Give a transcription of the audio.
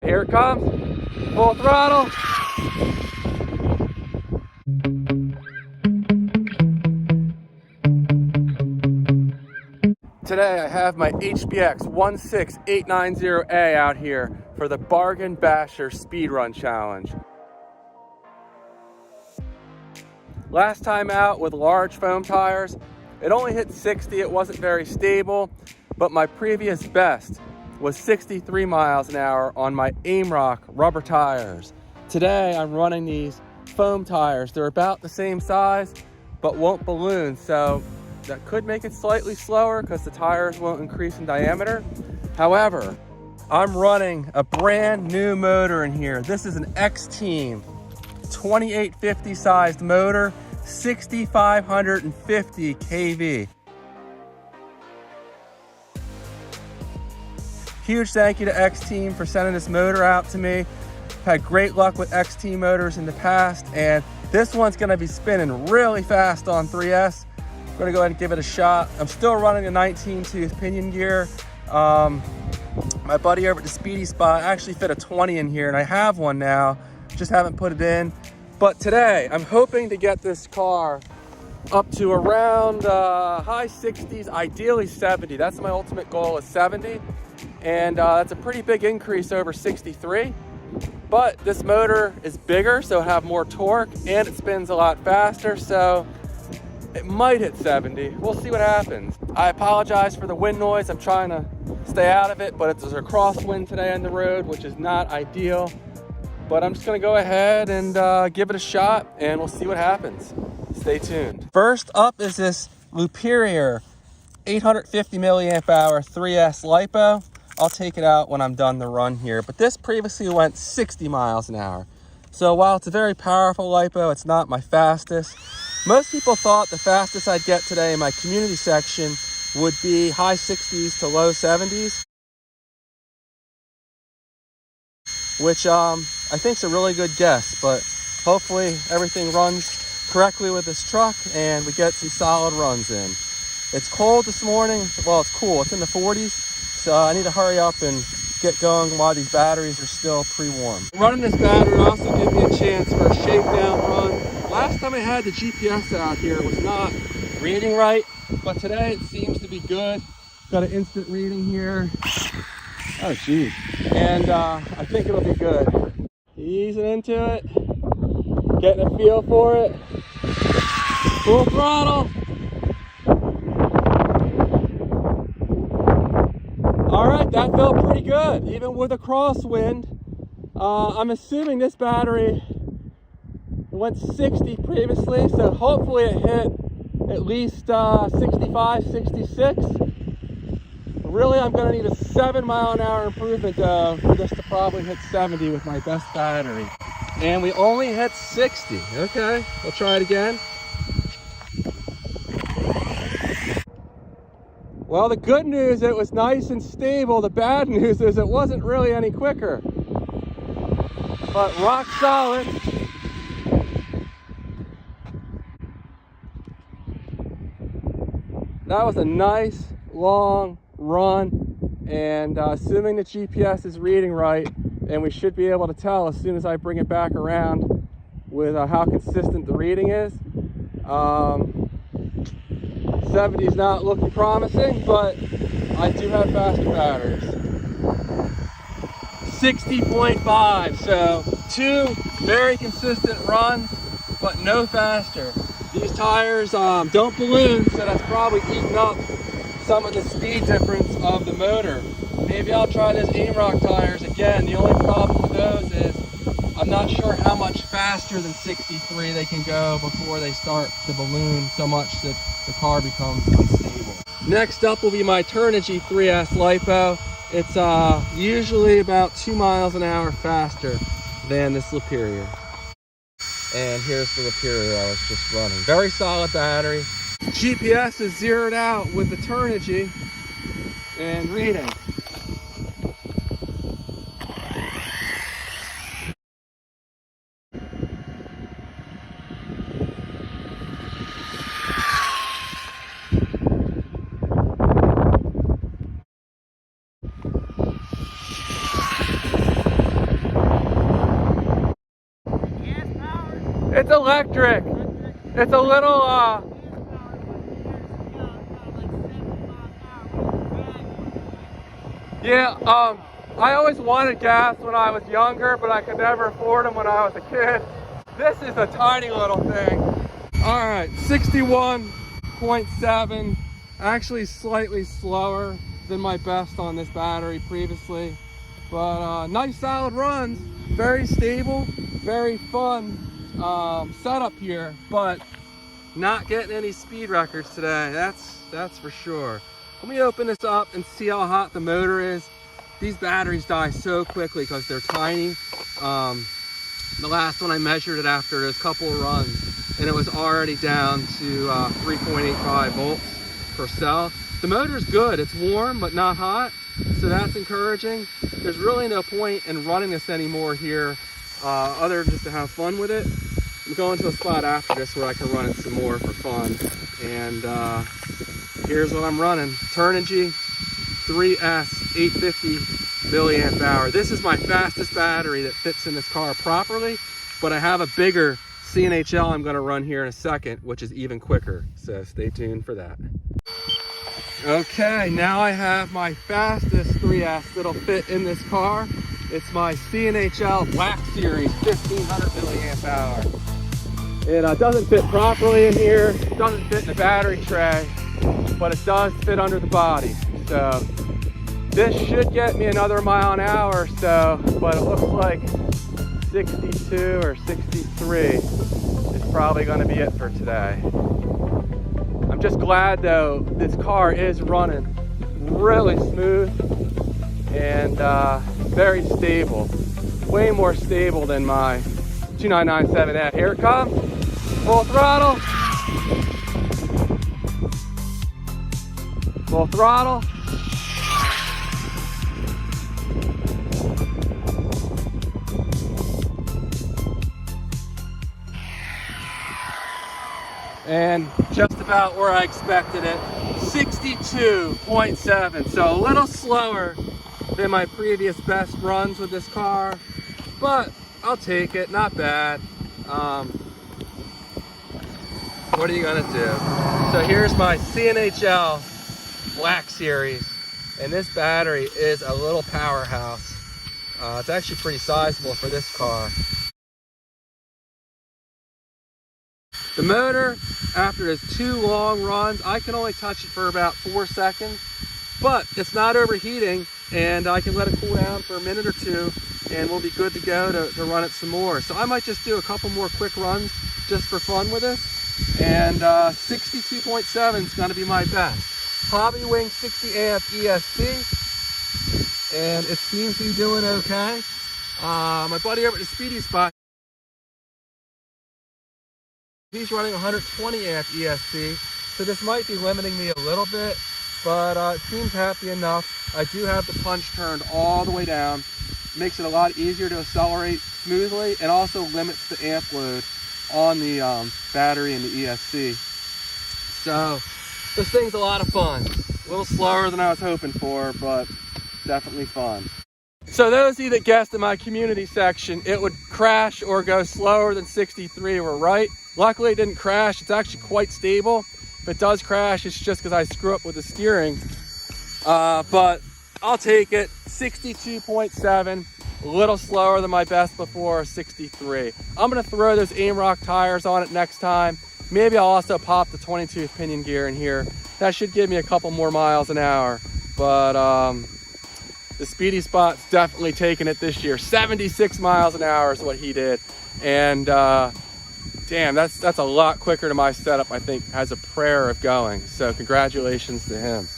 Here it comes, full throttle. Today I have my HBX 16890A out here for the Bargain Basher Speedrun Challenge. Last time out with large foam tires, it only hit 60, it wasn't very stable, but my previous best was 63 miles an hour on my AIMROCK rubber tires. Today I'm running these foam tires. They're about the same size, but won't balloon, so that could make it slightly slower because the tires won't increase in diameter. However, I'm running a brand new motor in here. This is an XTEAM 2850 sized motor, 6550 kV. Huge thank you to XTEAM for sending this motor out to me. Had great luck with XTEAM motors in the past, and this one's gonna be spinning really fast on 3S. I'm gonna go ahead and give it a shot. I'm still running a 19-tooth pinion gear. My buddy over at the Speedy Spot actually fit a 20 in here, and I have one now, just haven't put it in. But today, I'm hoping to get this car up to around high 60s, ideally 70. That's my ultimate goal, is 70. And that's a pretty big increase over 63. But this motor is bigger, so it'll have more torque, and it spins a lot faster, so it might hit 70. We'll see what happens. I apologize for the wind noise. I'm trying to stay out of it, but there's a crosswind today on the road, which is not ideal. But I'm just gonna go ahead and give it a shot, and we'll see what happens. Stay tuned. First up is this Liperior 850 milliamp hour 3S LiPo. I'll take it out when I'm done the run here, but this previously went 60 miles an hour. So while it's a very powerful LiPo, it's not my fastest. Most people thought the fastest I'd get today in my community section would be high 60s to low 70s, which I think is a really good guess, but hopefully everything runs correctly with this truck and we get some solid runs in. It's cold this morning. Well, it's cool. It's in the 40s, so I need to hurry up and get going while these batteries are still pre-warm. Running this battery also gives me a chance for a shakedown run. Last time I had the GPS out here, it was not reading right, but today it seems to be good. Got an instant reading here. Oh, geez. And I think it'll be good. Easing into it, getting a feel for it. Full throttle. All right, that felt pretty good, even with a crosswind. I'm assuming this battery went 60 previously, so hopefully it hit at least 65, 66. Really, I'm gonna need a 7 mile an hour improvement though for this to probably hit 70 with my best battery. And we only hit 60. Okay, we'll try it again. Well, the good news, it was nice and stable. The bad news is it wasn't really any quicker. But rock solid. That was a nice long run, and assuming the GPS is reading right, and we should be able to tell as soon as I bring it back around with how consistent the reading is. 70 is not looking promising, but I do have faster batteries. 60.5, so 2 very consistent runs, but no faster. These tires don't balloon, so that's probably eating up some of the speed difference of the motor. Maybe I'll try those AIMROCK tires again. The only problem with those is I'm not sure how much faster than 63 they can go before they start to balloon so much that the car becomes unstable. Next up will be my Turnigy 3S LiPo. It's usually about 2 miles an hour faster than this Liperior. And here's the Liperior I was just running. Very solid battery. GPS is zeroed out with the Turnigy and reading. It's electric. It's a little, yeah, I always wanted gas when I was younger, but I could never afford them when I was a kid. This is a tiny little thing. All right, 61.7, actually slightly slower than my best on this battery previously, but nice solid runs, very stable, very fun setup here, but not getting any speed records today, that's for sure. Let me open this up and see how hot the motor is. These batteries die so quickly because they're tiny. The last one I measured it after a couple of runs, and it was already down to 3.85 volts per cell. The motor's good, it's warm but not hot, so that's encouraging. There's really no point in running this anymore here, other than just to have fun with it. I'm going to a spot after this where I can run it some more for fun. And here's what I'm running. Turnigy 3S 850 milliamp hour. This is my fastest battery that fits in this car properly, but I have a bigger CNHL I'm going to run here in a second, which is even quicker. So stay tuned for that. Okay, now I have my fastest 3S that'll fit in this car. It's my CNHL Black Series 1500 milliamp hour. It doesn't fit properly in here, it doesn't fit in the battery tray, but it does fit under the body. So this should get me another mile an hour or so, but it looks like 62 or 63 is probably going to be it for today. I'm just glad though this car is running really smooth and very stable, way more stable than my 2997F. Here it comes, full throttle, full throttle. And just about where I expected it, 62.7, so a little slower than my previous best runs with this car, but I'll take it, not bad. What are you gonna do? So here's my CNHL Black Series, and this battery is a little powerhouse. It's actually pretty sizable for this car. The motor, after its 2 long runs, I can only touch it for about 4 seconds, but it's not overheating, and I can let it cool down for a minute or two, and we'll be good to go to run it some more. So I might just do a couple more quick runs just for fun with this, and 62.7 is going to be my best. Hobbywing 60 amp ESC, and it seems to be doing okay. My buddy over at the Speedy Spot, he's running 120 amp ESC, so this might be limiting me a little bit, but it seems happy enough. I do have the punch turned all the way down. Makes it a lot easier to accelerate smoothly, and also limits the amp load on the battery and the ESC. So this thing's a lot of fun. A little slower than I was hoping for, but definitely fun. So those of you that guessed in my community section it would crash or go slower than 63 were right. Luckily it didn't crash. It's actually quite stable. If it does crash, it's just because I screw up with the steering. But I'll take it. 62.7, a little slower than my best before, 63. I'm gonna throw those AIMROCK tires on it next time. Maybe I'll also pop the 22 pinion gear in here. That should give me a couple more miles an hour. But the Speedy Spot's definitely taking it this year. 76 miles an hour is what he did. And damn, that's a lot quicker to my setup. I think has a prayer of going. So congratulations to him.